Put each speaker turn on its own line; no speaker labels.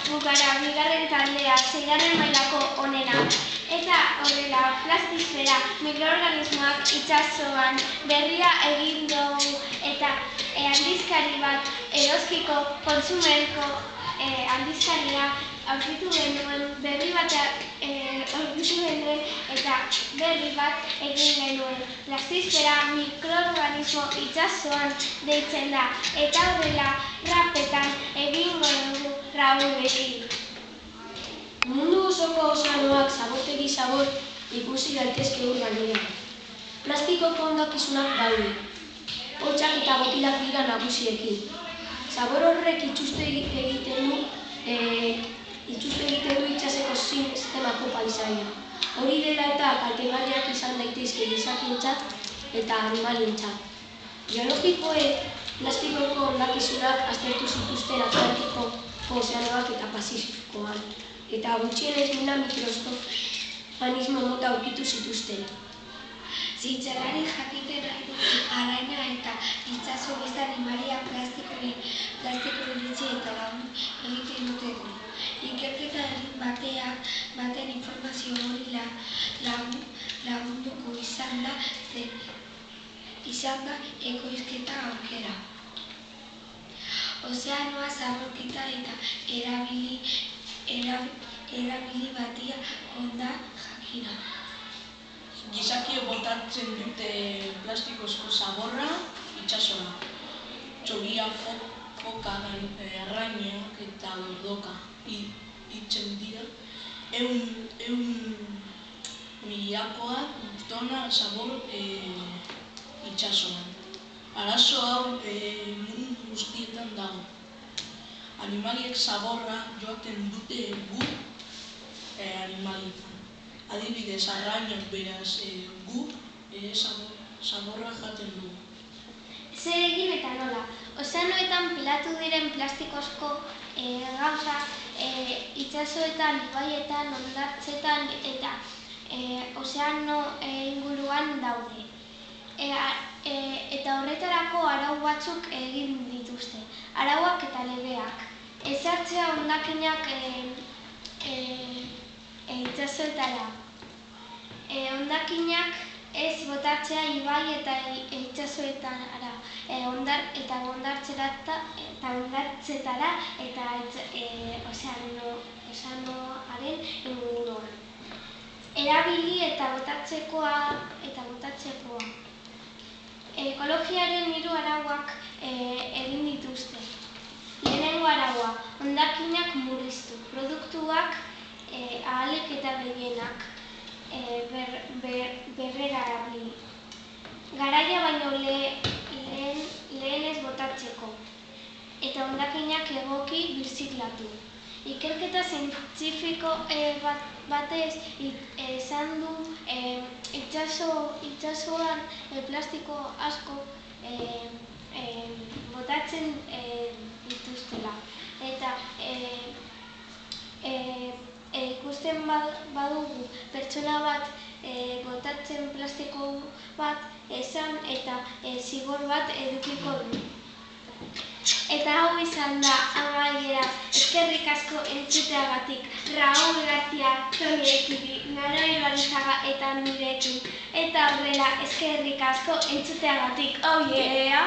gugara bigarren taldea, 6. mailako onenak. Eta horrela, plastisfera, mikroorganismoak itsasoan berria egin dugu eta aldizkari bat eroskiko konsumerko aldizkaria aurkitu genuen, berri bat aurkitu genuen eta berri bat egin genuen. Plastisfera mikroorganismo itsasoan deitzen da eta horrela rapetan egingo dugu Raulekin.
Mundu osoko ozeanoak zabortegi zabor ikusi daitezke ur gainean. Plastikoko hondakizunak daude. Hotsak eta botilak dira nagusiekin. Zabor horrek itsustu egiten du itsaseko sistemako paisaia. Hori dela eta kaltegarriak izan daitezke gizakientzat eta animalientzat. Geologikoek plastikoko hondakizunak aztertu zituzten Atlantikoko ozeanoak eta Pazifikoan. Eta gutxienez 1000 mikroorganismo mota aurkitu zituzten.
Zientzialari jakiten nahi du arraina eta itsaso beste animalia plastikoren iritzi eta lagun egiten duteko. Ikerketa egin baten informazio hori lagunduko izan da ekoizketa aukera. Ozeanoa zaborkita eta erabili batia onda jakina.
Gizakiek botatzen dute plastikozko zaborra itsasora. Txoria, foka, arrainak eta gordoka hiltzen dira. 100.000 tona zabor itsasoan. Arazo hau mundu guztietan dago. Animaliek zaborra joaten dute gu animalietan. Adibidez, arrainak beraz gu zaborra jaten dugu.
Zer egin eta nola? Ozeanoetan pilatu diren plastikozko gauzak itsasoetan, ibaietan, hondartzetan eta ozeano inguruan daude. Eta horretarako arau batzuk egin dituzte. Arauak eta legeak. Ezartzea hondakinak itsasoetara. Hondakinak ez botatzea ibai eta itsasoetara. Eta hondartzetara eta ozeanoaren inguruan. Erabili eta botatzekoa. Ekologiaren 3 arauak egin dituzte. Lehenengo araua, hondakinak murriztu, produktuak ahalik eta gehienak berrerabili. Garaia baino lehen ez botatzeko eta hondakinak egoki birziklatu. Ikerketa zientifiko batez esan du itsasoan plastiko asko botatzen dituztela. Eta ikusten badugu pertsona bat botatzen plastiko bat esan eta zigor bat edukiko du. Eta hau izan da amaiera. Eskerrik asko entzuteagatik. Raúl García, Toni Ekibi, Naroi Barizaga eta nirekin. Eta horrela eskerrik asko entzuteagatik. Oh yeah!